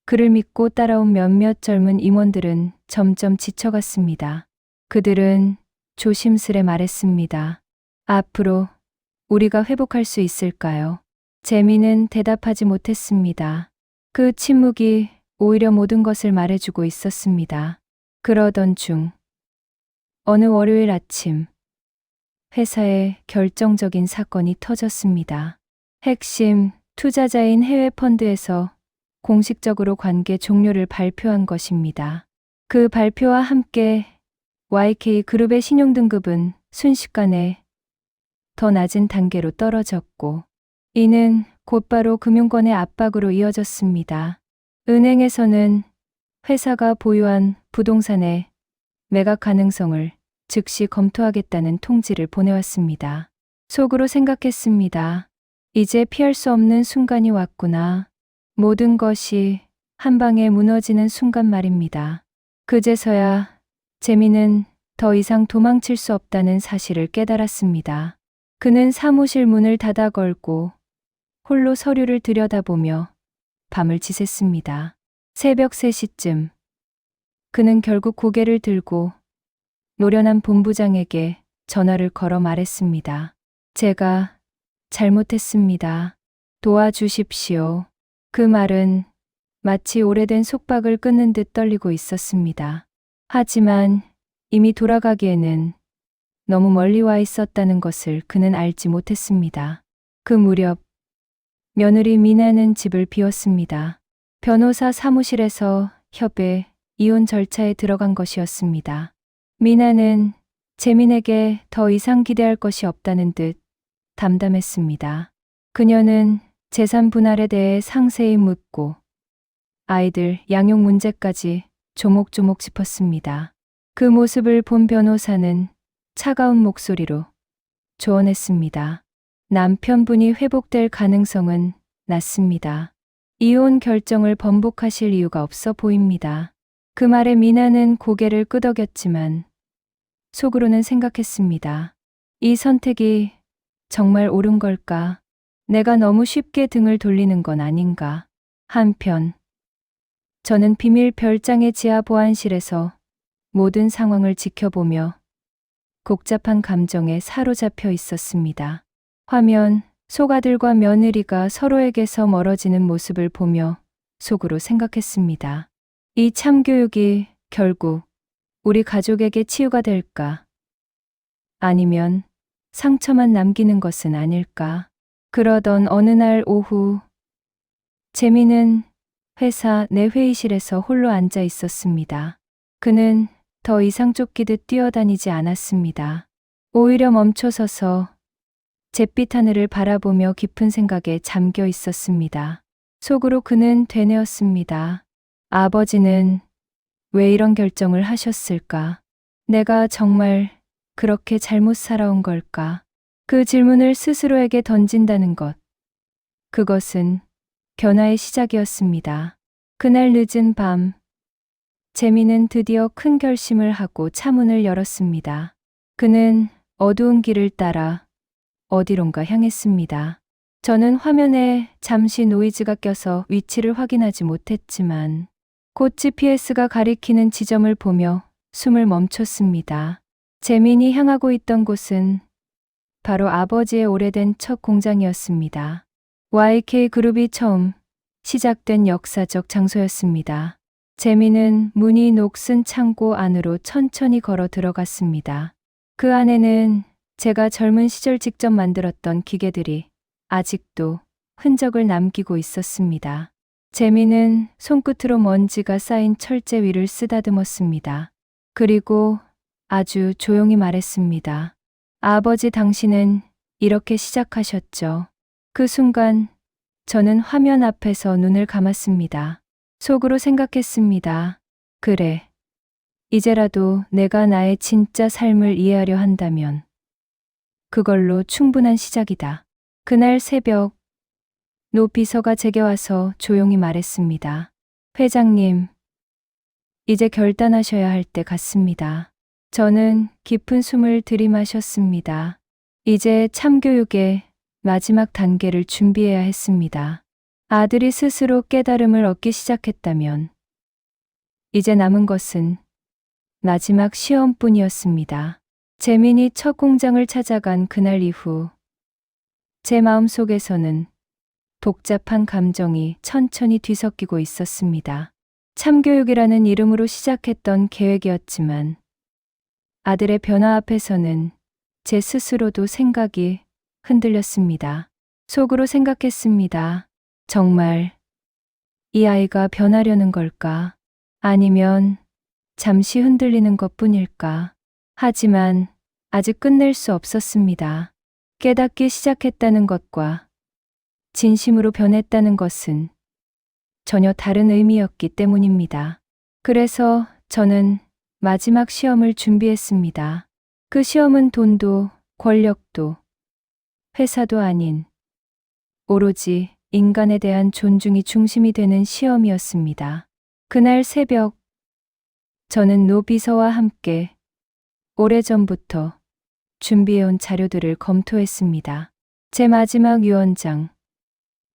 그를 믿고 따라온 몇몇 젊은 임원들은 점점 지쳐갔습니다. 그들은 조심스레 말했습니다. 앞으로 우리가 회복할 수 있을까요? 재미는 대답하지 못했습니다. 그 침묵이 오히려 모든 것을 말해주고 있었습니다. 그러던 중 어느 월요일 아침 회사에 결정적인 사건이 터졌습니다. 핵심 투자자인 해외 펀드에서 공식적으로 관계 종료를 발표한 것입니다. 그 발표와 함께 YK그룹의 신용등급은 순식간에 더 낮은 단계로 떨어졌고, 이는 곧바로 금융권의 압박으로 이어졌습니다. 은행에서는 회사가 보유한 부동산의 매각 가능성을 즉시 검토하겠다는 통지를 보내왔습니다. 속으로 생각했습니다. 이제 피할 수 없는 순간이 왔구나. 모든 것이 한 방에 무너지는 순간 말입니다. 그제서야 재민은 더 이상 도망칠 수 없다는 사실을 깨달았습니다. 그는 사무실 문을 닫아 걸고 홀로 서류를 들여다보며 밤을 지샜습니다. 새벽 3시쯤 그는 결국 고개를 들고 노련한 본부장에게 전화를 걸어 말했습니다. 제가 잘못했습니다. 도와주십시오. 그 말은 마치 오래된 속박을 끊는 듯 떨리고 있었습니다. 하지만 이미 돌아가기에는 너무 멀리 와 있었다는 것을 그는 알지 못했습니다. 그 무렵 며느리 미나는 집을 비웠습니다. 변호사 사무실에서 협의, 이혼 절차에 들어간 것이었습니다. 미나는 재민에게 더 이상 기대할 것이 없다는 듯 담담했습니다. 그녀는 재산 분할에 대해 상세히 묻고 아이들 양육 문제까지 조목조목 짚었습니다. 그 모습을 본 변호사는 차가운 목소리로 조언했습니다. 남편분이 회복될 가능성은 낮습니다. 이혼 결정을 번복하실 이유가 없어 보입니다. 그 말에 미나는 고개를 끄덕였지만 속으로는 생각했습니다. 이 선택이 정말 옳은 걸까? 내가 너무 쉽게 등을 돌리는 건 아닌가? 한편 저는 비밀 별장의 지하 보안실에서 모든 상황을 지켜보며 복잡한 감정에 사로잡혀 있었습니다. 화면, 속아들과 며느리가 서로에게서 멀어지는 모습을 보며 속으로 생각했습니다. 이 참교육이 결국 우리 가족에게 치유가 될까? 아니면 상처만 남기는 것은 아닐까? 그러던 어느 날 오후, 재민은 회사 내 회의실에서 홀로 앉아 있었습니다. 그는 더 이상 쫓기듯 뛰어다니지 않았습니다. 오히려 멈춰서서 잿빛 하늘을 바라보며 깊은 생각에 잠겨 있었습니다. 속으로 그는 되뇌었습니다. 아버지는 왜 이런 결정을 하셨을까? 내가 정말 그렇게 잘못 살아온 걸까? 그 질문을 스스로에게 던진다는 것. 그것은 변화의 시작이었습니다. 그날 늦은 밤, 재민은 드디어 큰 결심을 하고 차문을 열었습니다. 그는 어두운 길을 따라 어디론가 향했습니다. 저는 화면에 잠시 노이즈가 껴서 위치를 확인하지 못했지만 곧 GPS가 가리키는 지점을 보며 숨을 멈췄습니다. 재민이 향하고 있던 곳은 바로 아버지의 오래된 첫 공장이었습니다. YK그룹이 처음 시작된 역사적 장소였습니다. 재민은 문이 녹슨 창고 안으로 천천히 걸어 들어갔습니다. 그 안에는 제가 젊은 시절 직접 만들었던 기계들이 아직도 흔적을 남기고 있었습니다. 재민은 손끝으로 먼지가 쌓인 철제 위를 쓰다듬었습니다. 그리고 아주 조용히 말했습니다. 아버지, 당신은 이렇게 시작하셨죠. 그 순간 저는 화면 앞에서 눈을 감았습니다. 속으로 생각했습니다. 그래. 이제라도 내가 나의 진짜 삶을 이해하려 한다면 그걸로 충분한 시작이다. 그날 새벽, 노 비서가 제게 와서 조용히 말했습니다. 회장님, 이제 결단하셔야 할 때 같습니다. 저는 깊은 숨을 들이마셨습니다. 이제 참교육의 마지막 단계를 준비해야 했습니다. 아들이 스스로 깨달음을 얻기 시작했다면 이제 남은 것은 마지막 시험뿐이었습니다. 재민이 첫 공장을 찾아간 그날 이후 제 마음속에서는 복잡한 감정이 천천히 뒤섞이고 있었습니다. 참교육이라는 이름으로 시작했던 계획이었지만 아들의 변화 앞에서는 제 스스로도 생각이 흔들렸습니다. 속으로 생각했습니다. 정말 이 아이가 변하려는 걸까? 아니면 잠시 흔들리는 것뿐일까? 하지만 아직 끝낼 수 없었습니다. 깨닫기 시작했다는 것과 진심으로 변했다는 것은 전혀 다른 의미였기 때문입니다. 그래서 저는 마지막 시험을 준비했습니다. 그 시험은 돈도 권력도 회사도 아닌 오로지 인간에 대한 존중이 중심이 되는 시험이었습니다. 그날 새벽, 저는 노 비서와 함께 오래전부터 준비해온 자료들을 검토했습니다. 제 마지막 유언장,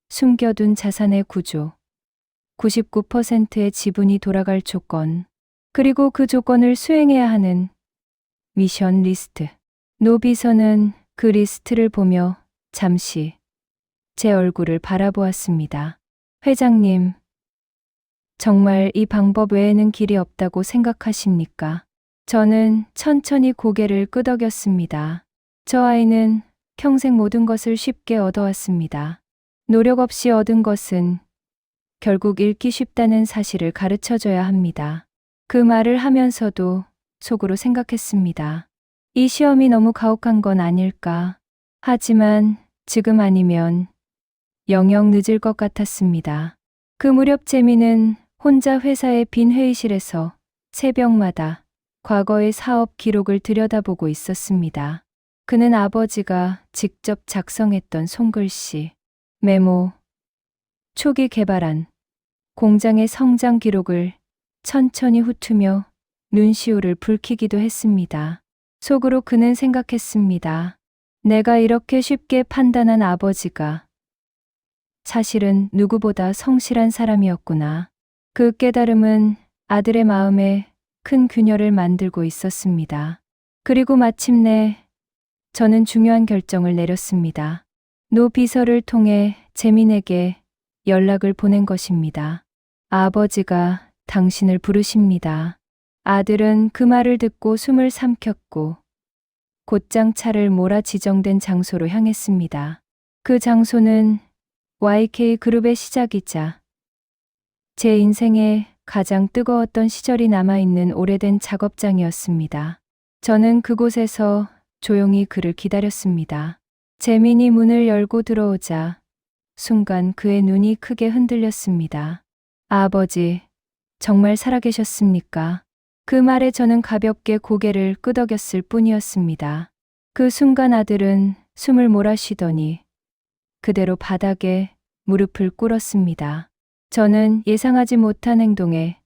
숨겨둔 자산의 구조, 99%의 지분이 돌아갈 조건, 그리고 그 조건을 수행해야 하는 미션 리스트. 노 비서는 그 리스트를 보며 잠시 제 얼굴을 바라보았습니다. 회장님, 정말 이 방법 외에는 길이 없다고 생각하십니까? 저는 천천히 고개를 끄덕였습니다. 저 아이는 평생 모든 것을 쉽게 얻어왔습니다. 노력 없이 얻은 것은 결국 잃기 쉽다는 사실을 가르쳐줘야 합니다. 그 말을 하면서도 속으로 생각했습니다. 이 시험이 너무 가혹한 건 아닐까. 하지만 지금 아니면 영영 늦을 것 같았습니다. 그 무렵 재미는 혼자 회사의 빈 회의실에서 새벽마다 과거의 사업 기록을 들여다보고 있었습니다. 그는 아버지가 직접 작성했던 손글씨, 메모, 초기 개발한 공장의 성장 기록을 천천히 훑으며 눈시울을 붉히기도 했습니다. 속으로 그는 생각했습니다. 내가 이렇게 쉽게 판단한 아버지가 사실은 누구보다 성실한 사람이었구나. 그 깨달음은 아들의 마음에 큰 균열을 만들고 있었습니다. 그리고 마침내 저는 중요한 결정을 내렸습니다. 노 비서를 통해 재민에게 연락을 보낸 것입니다. 아버지가 당신을 부르십니다. 아들은 그 말을 듣고 숨을 삼켰고 곧장 차를 몰아 지정된 장소로 향했습니다. 그 장소는 YK 그룹의 시작이자 제 인생의 가장 뜨거웠던 시절이 남아있는 오래된 작업장이었습니다. 저는 그곳에서 조용히 그를 기다렸습니다. 재민이 문을 열고 들어오자 순간 그의 눈이 크게 흔들렸습니다. 아버지, 정말 살아계셨습니까? 그 말에 저는 가볍게 고개를 끄덕였을 뿐이었습니다. 그 순간 아들은 숨을 몰아쉬더니 그대로 바닥에 무릎을 꿇었습니다. 저는 예상하지 못한 행동에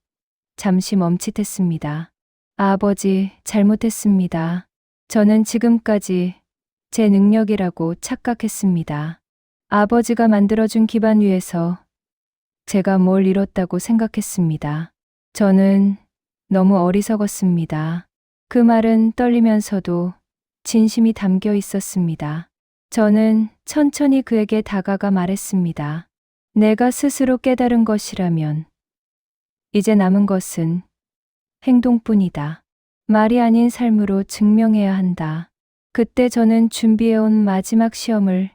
잠시 멈칫했습니다. 아버지, 잘못했습니다. 저는 지금까지 제 능력이라고 착각했습니다. 아버지가 만들어준 기반 위에서 제가 뭘 잃었다고 생각했습니다. 저는 너무 어리석었습니다. 그 말은 떨리면서도 진심이 담겨 있었습니다. 저는 천천히 그에게 다가가 말했습니다. 내가 스스로 깨달은 것이라면 이제 남은 것은 행동뿐이다. 말이 아닌 삶으로 증명해야 한다. 그때 저는 준비해온 마지막 시험을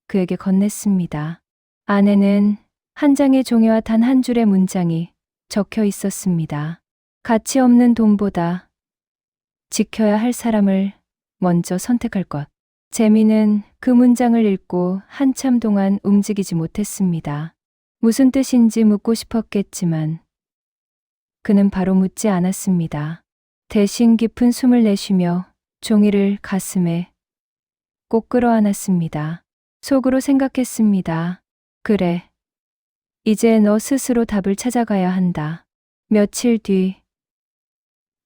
그에게 건넸습니다. 안에는 한 장의 종이와 단 한 줄의 문장이 적혀 있었습니다. 가치 없는 돈보다 지켜야 할 사람을 먼저 선택할 것. 재미는 그 문장을 읽고 한참 동안 움직이지 못했습니다. 무슨 뜻인지 묻고 싶었겠지만 그는 바로 묻지 않았습니다. 대신 깊은 숨을 내쉬며 종이를 가슴에 꼭 끌어안았습니다. 속으로 생각했습니다. 그래, 이제 너 스스로 답을 찾아가야 한다. 며칠 뒤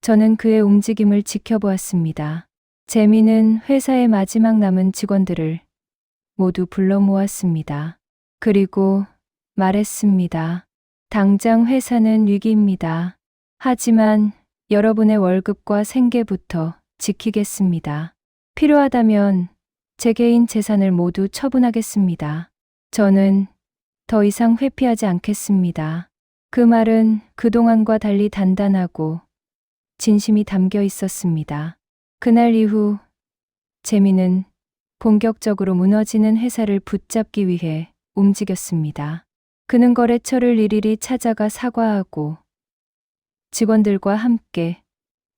저는 그의 움직임을 지켜보았습니다. 재미는 회사의 마지막 남은 직원들을 모두 불러 모았습니다. 그리고 말했습니다. 당장 회사는 위기입니다. 하지만 여러분의 월급과 생계부터 지키겠습니다. 필요하다면 제 개인 재산을 모두 처분하겠습니다. 저는 더 이상 회피하지 않겠습니다. 그 말은 그동안과 달리 단단하고 진심이 담겨 있었습니다. 그날 이후 재미는 본격적으로 무너지는 회사를 붙잡기 위해 움직였습니다. 그는 거래처를 일일이 찾아가 사과하고 직원들과 함께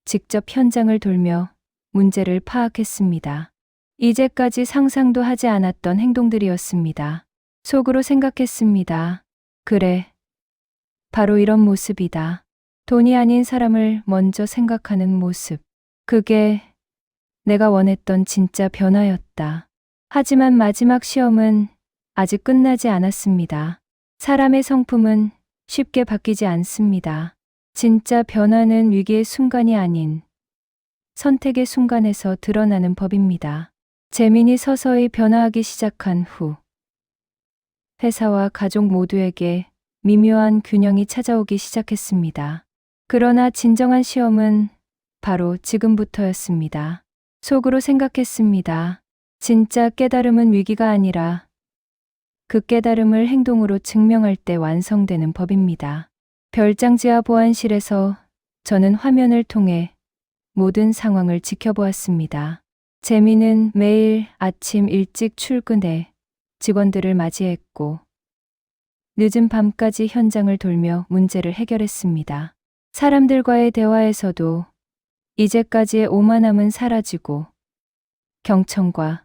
직접 현장을 돌며 문제를 파악했습니다. 이제까지 상상도 하지 않았던 행동들이었습니다. 속으로 생각했습니다. 그래. 바로 이런 모습이다. 돈이 아닌 사람을 먼저 생각하는 모습. 그게 내가 원했던 진짜 변화였다. 하지만 마지막 시험은 아직 끝나지 않았습니다. 사람의 성품은 쉽게 바뀌지 않습니다. 진짜 변화는 위기의 순간이 아닌 선택의 순간에서 드러나는 법입니다. 재민이 서서히 변화하기 시작한 후 회사와 가족 모두에게 미묘한 균형이 찾아오기 시작했습니다. 그러나 진정한 시험은 바로 지금부터였습니다. 속으로 생각했습니다. 진짜 깨달음은 위기가 아니라 그 깨달음을 행동으로 증명할 때 완성되는 법입니다. 별장 지하 보안실에서 저는 화면을 통해 모든 상황을 지켜보았습니다. 재민은 매일 아침 일찍 출근해 직원들을 맞이했고 늦은 밤까지 현장을 돌며 문제를 해결했습니다. 사람들과의 대화에서도 이제까지의 오만함은 사라지고 경청과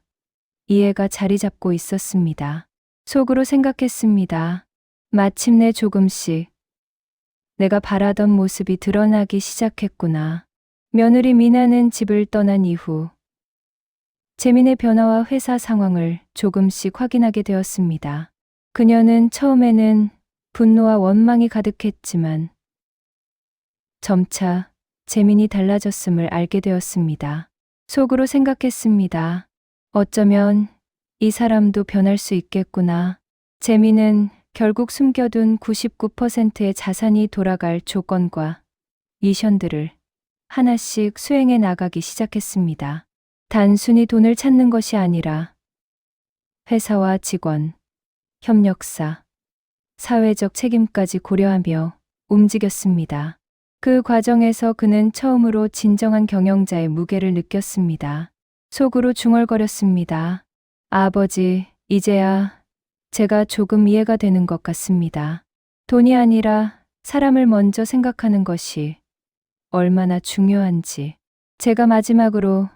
이해가 자리 잡고 있었습니다. 속으로 생각했습니다. 마침내 조금씩 내가 바라던 모습이 드러나기 시작했구나. 며느리 미나는 집을 떠난 이후 재민의 변화와 회사 상황을 조금씩 확인하게 되었습니다. 그녀는 처음에는 분노와 원망이 가득했지만 점차 재민이 달라졌음을 알게 되었습니다. 속으로 생각했습니다. 어쩌면 이 사람도 변할 수 있겠구나. 재민은 결국 숨겨둔 99%의 자산이 돌아갈 조건과 미션들을 하나씩 수행해 나가기 시작했습니다. 단순히 돈을 찾는 것이 아니라 회사와 직원, 협력사, 사회적 책임까지 고려하며 움직였습니다. 그 과정에서 그는 처음으로 진정한 경영자의 무게를 느꼈습니다. 속으로 중얼거렸습니다. 아버지, 이제야 제가 조금 이해가 되는 것 같습니다. 돈이 아니라 사람을 먼저 생각하는 것이 얼마나 중요한지. 제가 마지막으로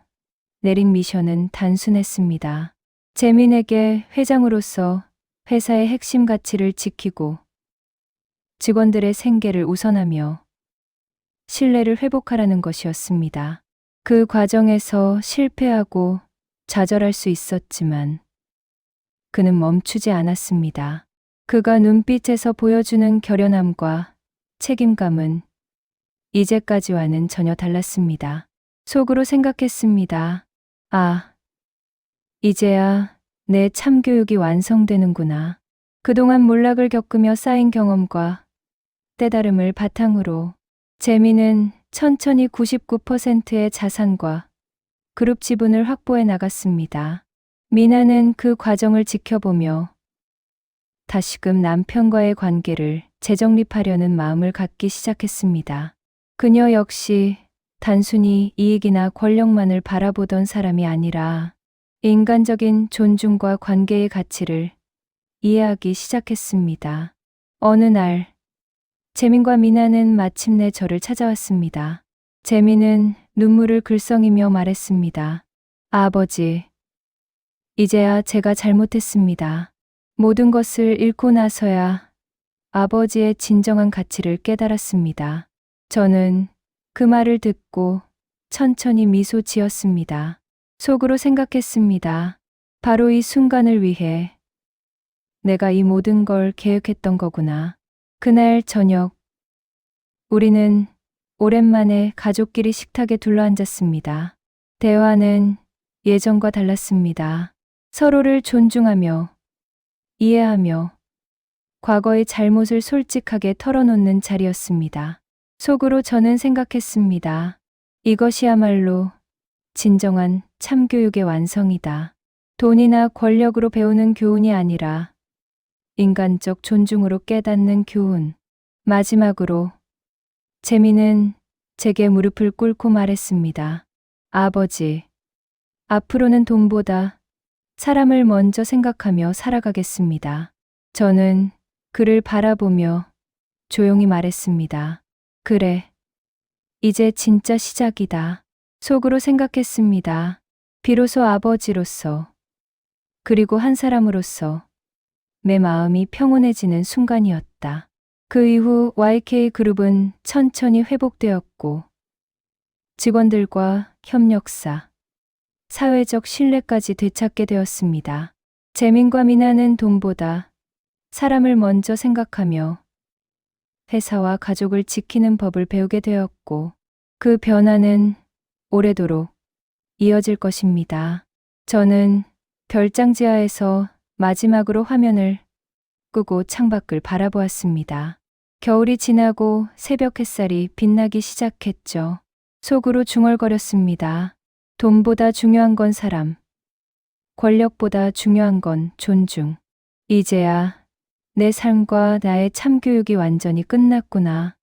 내린 미션은 단순했습니다. 재민에게 회장으로서 회사의 핵심 가치를 지키고 직원들의 생계를 우선하며 신뢰를 회복하라는 것이었습니다. 그 과정에서 실패하고 좌절할 수 있었지만 그는 멈추지 않았습니다. 그가 눈빛에서 보여주는 결연함과 책임감은 이제까지와는 전혀 달랐습니다. 속으로 생각했습니다. 아, 이제야 내 참교육이 완성되는구나. 그동안 몰락을 겪으며 쌓인 경험과 깨달음을 바탕으로 재민은 천천히 99%의 자산과 그룹 지분을 확보해 나갔습니다. 미나는 그 과정을 지켜보며 다시금 남편과의 관계를 재정립하려는 마음을 갖기 시작했습니다. 그녀 역시 단순히 이익이나 권력만을 바라보던 사람이 아니라 인간적인 존중과 관계의 가치를 이해하기 시작했습니다. 어느 날 재민과 미나는 마침내 저를 찾아왔습니다. 재민은 눈물을 글썽이며 말했습니다. 아버지, 이제야 제가 잘못했습니다. 모든 것을 잃고 나서야 아버지의 진정한 가치를 깨달았습니다. 저는 그 말을 듣고 천천히 미소 지었습니다. 속으로 생각했습니다. 바로 이 순간을 위해 내가 이 모든 걸 계획했던 거구나. 그날 저녁, 우리는 오랜만에 가족끼리 식탁에 둘러앉았습니다. 대화는 예전과 달랐습니다. 서로를 존중하며 이해하며 과거의 잘못을 솔직하게 털어놓는 자리였습니다. 속으로 저는 생각했습니다. 이것이야말로 진정한 참교육의 완성이다. 돈이나 권력으로 배우는 교훈이 아니라 인간적 존중으로 깨닫는 교훈. 마지막으로 재민은 제게 무릎을 꿇고 말했습니다. 아버지, 앞으로는 돈보다 사람을 먼저 생각하며 살아가겠습니다. 저는 그를 바라보며 조용히 말했습니다. 그래, 이제 진짜 시작이다. 속으로 생각했습니다. 비로소 아버지로서, 그리고 한 사람으로서 내 마음이 평온해지는 순간이었다. 그 이후 YK그룹은 천천히 회복되었고, 직원들과 협력사, 사회적 신뢰까지 되찾게 되었습니다. 재민과 미나는 돈보다 사람을 먼저 생각하며 회사와 가족을 지키는 법을 배우게 되었고, 그 변화는 오래도록 이어질 것입니다. 저는 별장지하에서 마지막으로 화면을 끄고 창밖을 바라보았습니다. 겨울이 지나고 새벽 햇살이 빛나기 시작했죠. 속으로 중얼거렸습니다. 돈보다 중요한 건 사람, 권력보다 중요한 건 존중. 이제야 내 삶과 나의 참교육이 완전히 끝났구나.